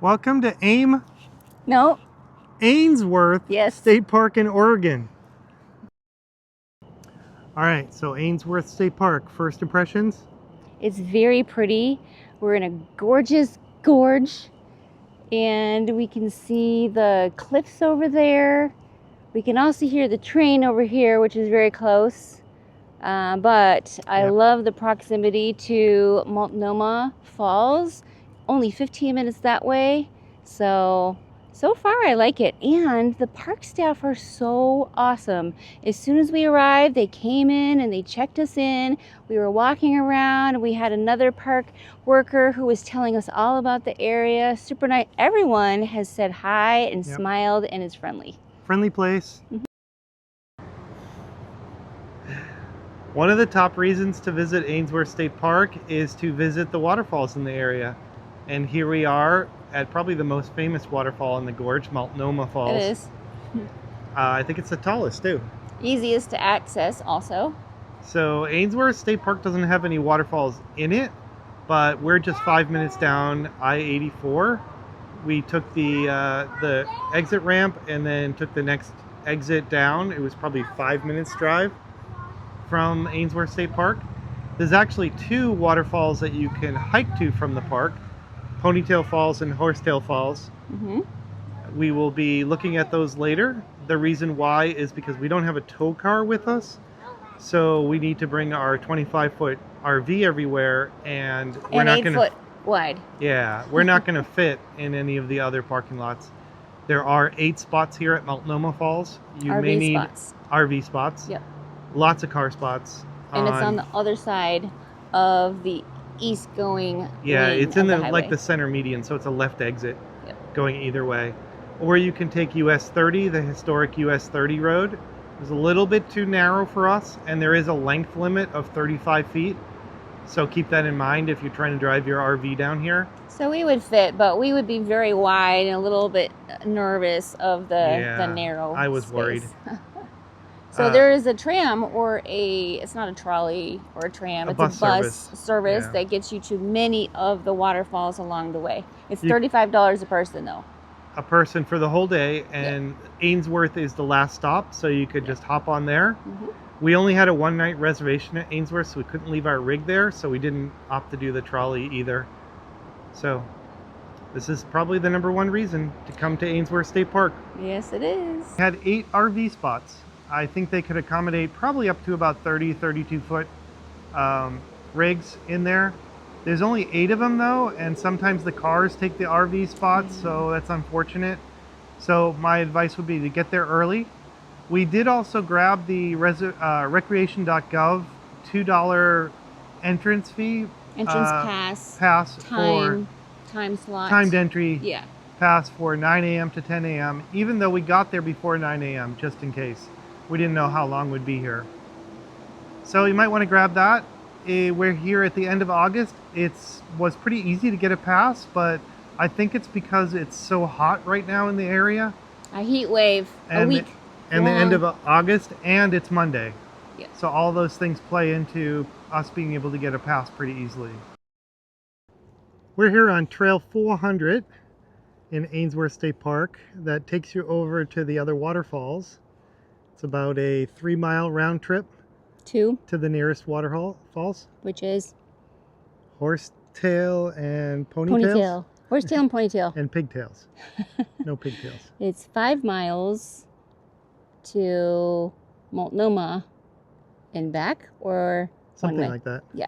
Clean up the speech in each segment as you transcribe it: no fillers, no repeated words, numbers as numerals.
Welcome to No. Ainsworth Yes. State Park in Oregon. All right, so Ainsworth State Park, first impressions? It's very pretty. We're in a gorgeous gorge and we can see the cliffs over there. We can also hear the train over here, which is very close. But I love the proximity to Multnomah Falls. Only 15 minutes that way. So far I like it. And the park staff are so awesome. As soon as we arrived, they came in and they checked us in. We were walking around and we had another park worker who was telling us all about the area. Super nice. Everyone has said hi and smiled and is friendly. Friendly place. One of the top reasons to visit Ainsworth State Park is to visit the waterfalls in the area. And here we are at probably the most famous waterfall in the gorge, Multnomah Falls. It is. I think it's the tallest too. Easiest to access also. So Ainsworth State Park doesn't have any waterfalls in it, but we're just 5 minutes down I-84. We took the exit ramp and then took the next exit down. It was probably 5 minutes drive from Ainsworth State Park. There's actually two waterfalls that you can hike to from the park, Ponytail Falls and Horsetail Falls. We will be looking at those later. The reason why is because we don't have a tow car with us, so we need to bring our 25-foot RV everywhere, and we're not going to 8 foot wide. Yeah, we're not going to fit in any of the other parking lots. There are 8 spots here at Multnomah Falls. You may need RV spots. Yep. Lots of car spots. And it's on the other side of the east going lane it's in of the highway. like the center median, so it's a left exit going either way. Or you can take US 30, the historic US 30 road. It's a little bit too narrow for us, and there is a length limit of 35 feet. So keep that in mind if you're trying to drive your RV down here. So we would fit, but we would be very wide and a little bit nervous of the narrow I was space. worried. So there is a tram or it's not a trolley or a tram, it's a bus service that gets you to many of the waterfalls along the way. It's $35 a person though. A person for the whole day, and Ainsworth is the last stop, so you could just hop on there. We only had a one-night reservation at Ainsworth, so we couldn't leave our rig there, so we didn't opt to do the trolley either. So this is probably the #1 reason to come to Ainsworth State Park. Yes, it is. We had 8 RV spots. I think they could accommodate probably up to about 30, 32-foot rigs in there. There's only 8 of them though, and sometimes the cars take the RV spots, so that's unfortunate. So my advice would be to get there early. We did also grab the recreation.gov $2 entrance fee. Entrance pass time slot. Timed entry pass for 9 a.m. to 10 a.m. even though we got there before 9 a.m. just in case. We didn't know how long we'd be here. So you might want to grab that. We're here at the end of August. It was pretty easy to get a pass, but I think it's because it's so hot right now in the area. A heat wave, a week. And the end of August, and it's Monday. Yeah. So all those things play into us being able to get a pass pretty easily. We're here on Trail 400 in Ainsworth State Park that takes you over to the other waterfalls. It's about a 3-mile round trip to the nearest waterfalls, which is Horsetail and Ponytails. Horsetail and Ponytail. And pigtails. No pigtails. It's 5 miles to Multnomah and back, or something like that. Yeah.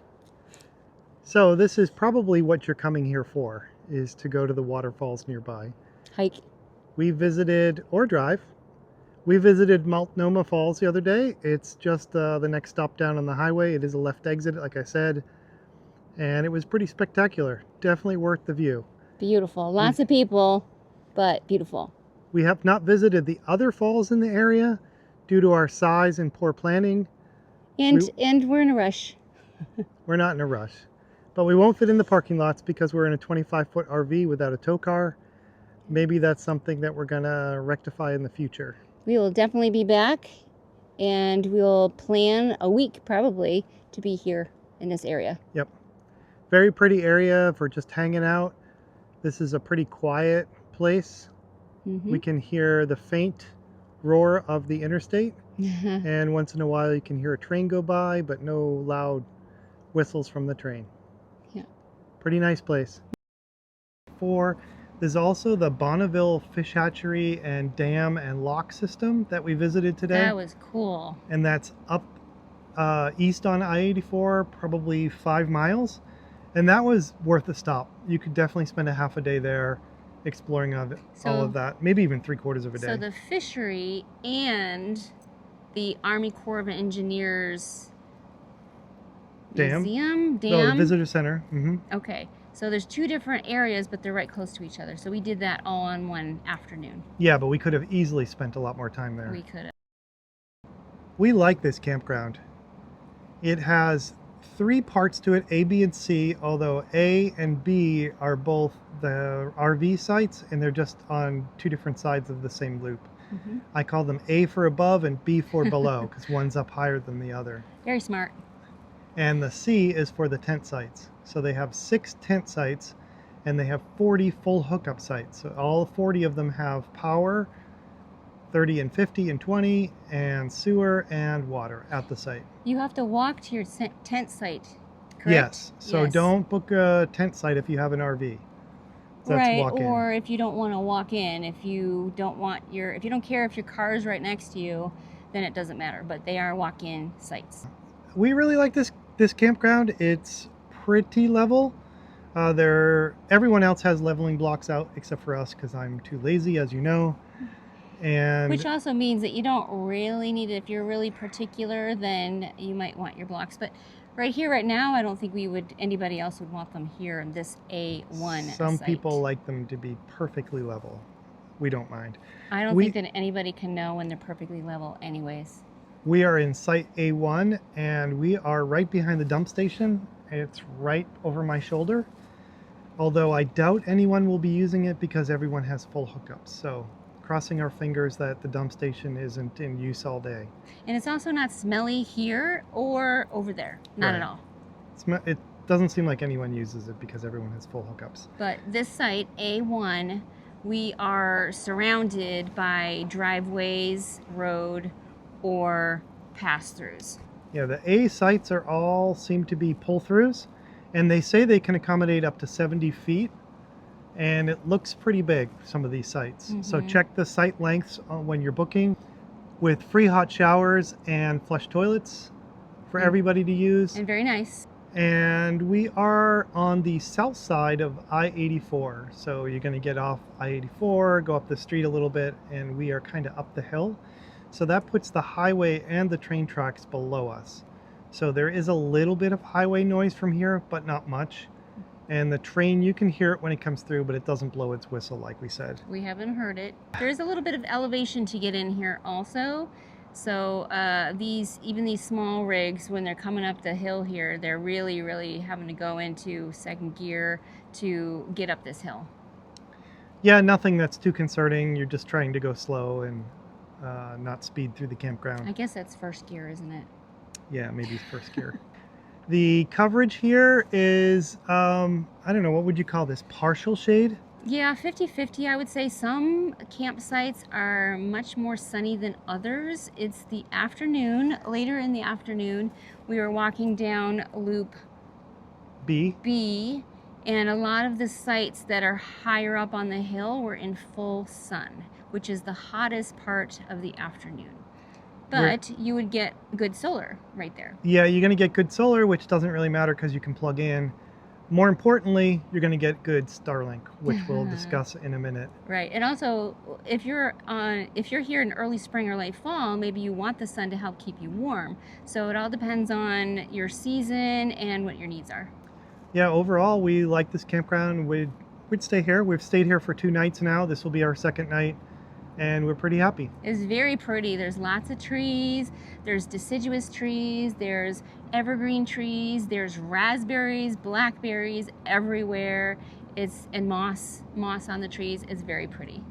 So this is probably what you're coming here for, is to go to the waterfalls nearby. Hike. We visited, or drive. We visited Multnomah Falls the other day. It's just the next stop down on the highway. It is a left exit, like I said. And it was pretty spectacular. Definitely worth the view. Beautiful. Lots of people, but beautiful. We have not visited the other falls in the area due to our size and poor planning. And we're in a rush. We're not in a rush. But we won't fit in the parking lots because we're in a 25-foot RV without a tow car. Maybe that's something that we're going to rectify in the future. We will definitely be back, and we'll plan a week probably to be here in this area. Yep. Very pretty area for just hanging out. This is a pretty quiet place. Mm-hmm. We can hear the faint roar of the interstate, and once in a while you can hear a train go by, but no loud whistles from the train. Yeah. Pretty nice place. There's also the Bonneville Fish Hatchery and Dam and Lock system that we visited today. That was cool. And that's up east on I-84, probably 5 miles. And that was worth a stop. You could definitely spend a half a day there exploring all of that. Maybe even 3/4 of a day. So the fishery and the Army Corps of Engineers Museum? No, the visitor center. Mm-hmm. Okay. So there's 2 different areas, but they're right close to each other. So we did that all in one afternoon. Yeah, but we could have easily spent a lot more time there. We could have. We like this campground. It has 3 parts to it, A, B, and C, although A and B are both the RV sites, and they're just on 2 different sides of the same loop. Mm-hmm. I call them A for above and B for below, because one's up higher than the other. Very smart. And the C is for the tent sites. So they have 6 tent sites, and they have 40 full hookup sites. So all 40 of them have power, 30 and 50 and 20, and sewer and water at the site. You have to walk to your tent site, correct? Yes. So yes. Don't book a tent site if you have an RV. That's right, walk in. or if you don't want to walk in, if you don't care if your car is right next to you, then it doesn't matter. But they are walk-in sites. We really like this campground. It's pretty level. Everyone else has leveling blocks out except for us, because I'm too lazy, as you know. And which also means that you don't really need it. If you're really particular, then you might want your blocks. But right here, right now, I don't think anybody else would want them here in this A1 Some site. people like them to be perfectly level. We don't mind. I don't think that anybody can know when they're perfectly level anyways. We are in site A1, and we are right behind the dump station. It's right over my shoulder. Although I doubt anyone will be using it because everyone has full hookups. So crossing our fingers that the dump station isn't in use all day. And it's also not smelly here or over there. Not Right. at all. It doesn't seem like anyone uses it because everyone has full hookups. But this site, A1, we are surrounded by driveways, road, or pass-throughs. Yeah, the A sites all seem to be pull-throughs, and they say they can accommodate up to 70 feet, and it looks pretty big, some of these sites. Mm-hmm. So check the site lengths when you're booking, with free hot showers and flush toilets for everybody to use. And very nice. And we are on the south side of I-84. So you're going to get off I-84, go up the street a little bit, and we are kind of up the hill. So that puts the highway and the train tracks below us. So there is a little bit of highway noise from here, but not much. And the train, you can hear it when it comes through, but it doesn't blow its whistle like we said. We haven't heard it. There's a little bit of elevation to get in here also. So even these small rigs, when they're coming up the hill here, they're really, really having to go into second gear to get up this hill. Yeah, nothing that's too concerning. You're just trying to go slow and not speed through the campground. I guess that's first gear, isn't it? Yeah, maybe it's first gear. The coverage here is, I don't know, what would you call this? Partial shade? Yeah, 50-50, I would say. Some campsites are much more sunny than others. It's the afternoon. Later in the afternoon, we were walking down Loop B, and a lot of the sites that are higher up on the hill were in full sun, which is the hottest part of the afternoon. But you would get good solar right there. Yeah, you're going to get good solar, which doesn't really matter because you can plug in. More importantly, you're going to get good Starlink, which we'll discuss in a minute. Right, and also if you're here in early spring or late fall, maybe you want the sun to help keep you warm. So it all depends on your season and what your needs are. Yeah, overall, we like this campground. We'd stay here. We've stayed here for 2 nights now. This will be our second night, and we're pretty happy. It's very pretty. There's lots of trees. There's deciduous trees. There's evergreen trees. There's raspberries, blackberries everywhere. And moss on the trees. It's very pretty.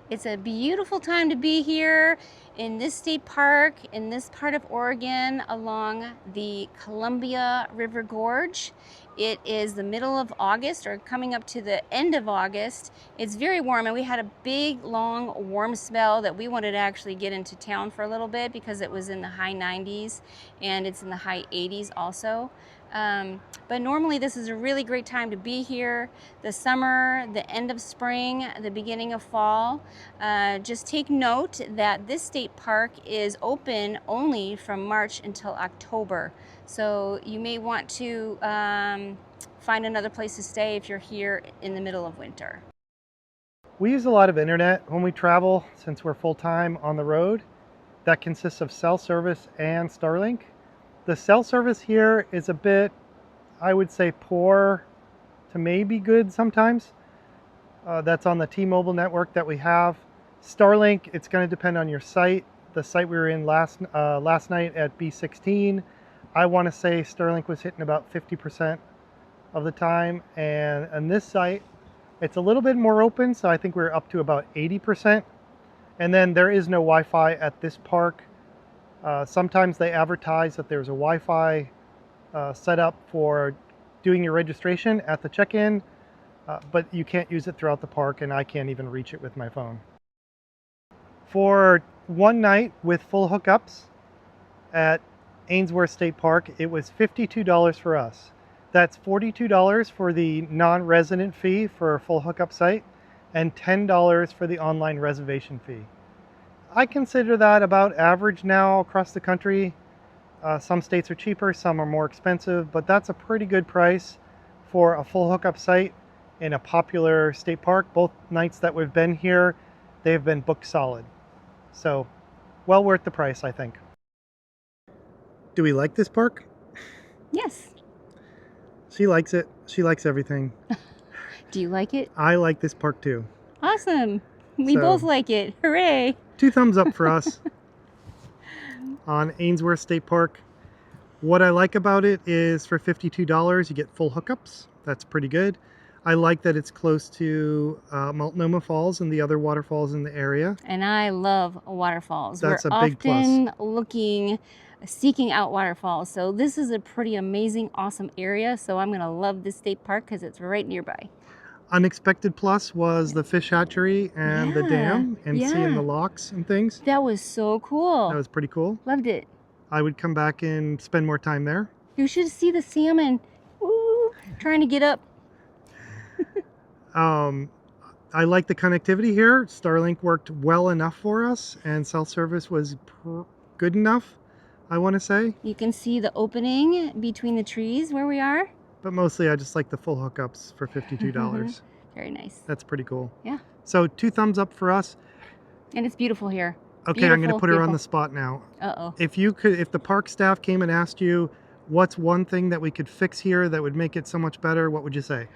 It's a beautiful time to be here in this state park, in this part of Oregon, along the Columbia River Gorge. It is the middle of August, or coming up to the end of August. It's very warm, and we had a big, long, warm spell that we wanted to actually get into town for a little bit because it was in the high 90s, and it's in the high 80s also. But normally this is a really great time to be here. The summer, the end of spring, the beginning of fall. Just take note that this state park is open only from March until October. So you may want to find another place to stay if you're here in the middle of winter. We use a lot of internet when we travel since we're full-time on the road. That consists of cell service and Starlink. The cell service here is a bit, I would say, poor to maybe good sometimes. That's on the T-Mobile network that we have. Starlink, it's going to depend on your site. The site we were in last night at B16, I want to say Starlink was hitting about 50% of the time. And on this site, it's a little bit more open, so I think we're up to about 80%. And then there is no Wi-Fi at this park. Sometimes they advertise that there's a Wi-Fi set up for doing your registration at the check-in, but you can't use it throughout the park, and I can't even reach it with my phone. For one night with full hookups at Ainsworth State Park, it was $52 for us. That's $42 for the non-resident fee for a full hookup site and $10 for the online reservation fee. I consider that about average now across the country. Some states are cheaper, some are more expensive, but that's a pretty good price for a full hookup site in a popular state park. Both nights that we've been here, they've been booked solid. So, well worth the price, I think. Do we like this park? Yes. She likes it. She likes everything. Do you like it? I like this park too. Awesome. We both like it. Hooray. 2 thumbs up for us on Ainsworth State Park. What I like about it is for $52, you get full hookups. That's pretty good. I like that it's close to Multnomah Falls and the other waterfalls in the area. And I love waterfalls. That's We're a big plus. often seeking out waterfalls. So this is a pretty amazing, awesome area. So I'm going to love this state park because it's right nearby. Unexpected plus was the fish hatchery and the dam and seeing the locks and things. That was so cool. That was pretty cool. Loved it. I would come back and spend more time there. You should see the salmon. Ooh, trying to get up. I like the connectivity here. Starlink worked well enough for us, and cell service was good enough, I want to say. You can see the opening between the trees where we are. But mostly I just like the full hookups for $52. Very nice. That's pretty cool. Yeah. So 2 thumbs up for us. And it's beautiful here. Okay, beautiful, I'm going to put her on the spot now. Uh-oh. If the park staff came and asked you, what's one thing that we could fix here that would make it so much better, what would you say?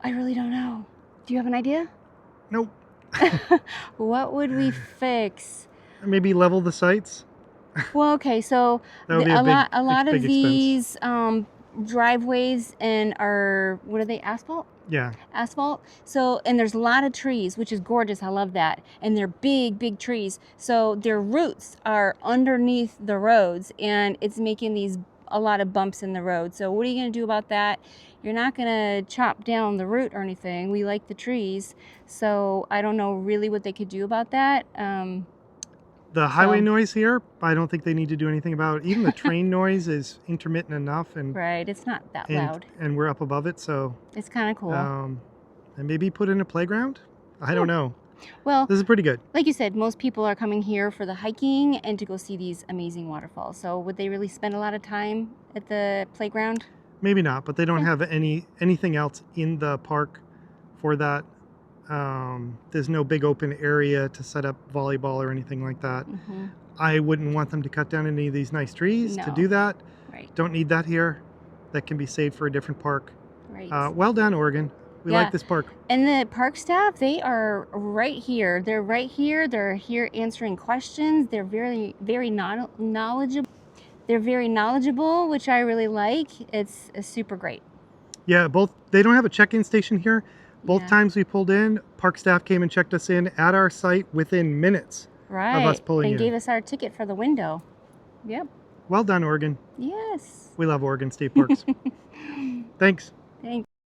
I really don't know. Do you have an idea? Nope. What would we fix? Maybe level the sites? Well, okay, so That would be a lot big of these driveways and are, what are they, asphalt? Yeah. Asphalt. So, and there's a lot of trees, which is gorgeous. I love that. And they're big, big trees. So their roots are underneath the roads, and it's making a lot of bumps in the road. So what are you going to do about that? You're not going to chop down the root or anything. We like the trees. So I don't know really what they could do about that. The highway noise here, I don't think they need to do anything about it. Even the train noise is intermittent enough. And right, it's not that loud. And we're up above it, so... It's kind of cool. And maybe put in a playground? I don't know. Well, this is pretty good. Like you said, most people are coming here for the hiking and to go see these amazing waterfalls. So would they really spend a lot of time at the playground? Maybe not, but they don't have anything else in the park for that. There's no big open area to set up volleyball or anything like that. I wouldn't want them to cut down any of these nice trees to do that. Right. Don't need that here. That can be saved for a different park. Right. Well done, Oregon. We like this park. And the park staff, they are right here. They're right here. They're here answering questions. They're very, very knowledgeable. They're very knowledgeable, which I really like. It's super great. Yeah, they don't have a check-in station here. Both times we pulled in, park staff came and checked us in at our site within minutes of us pulling in. And gave us our ticket for the window. Yep. Well done, Oregon. Yes. We love Oregon State Parks. Thanks.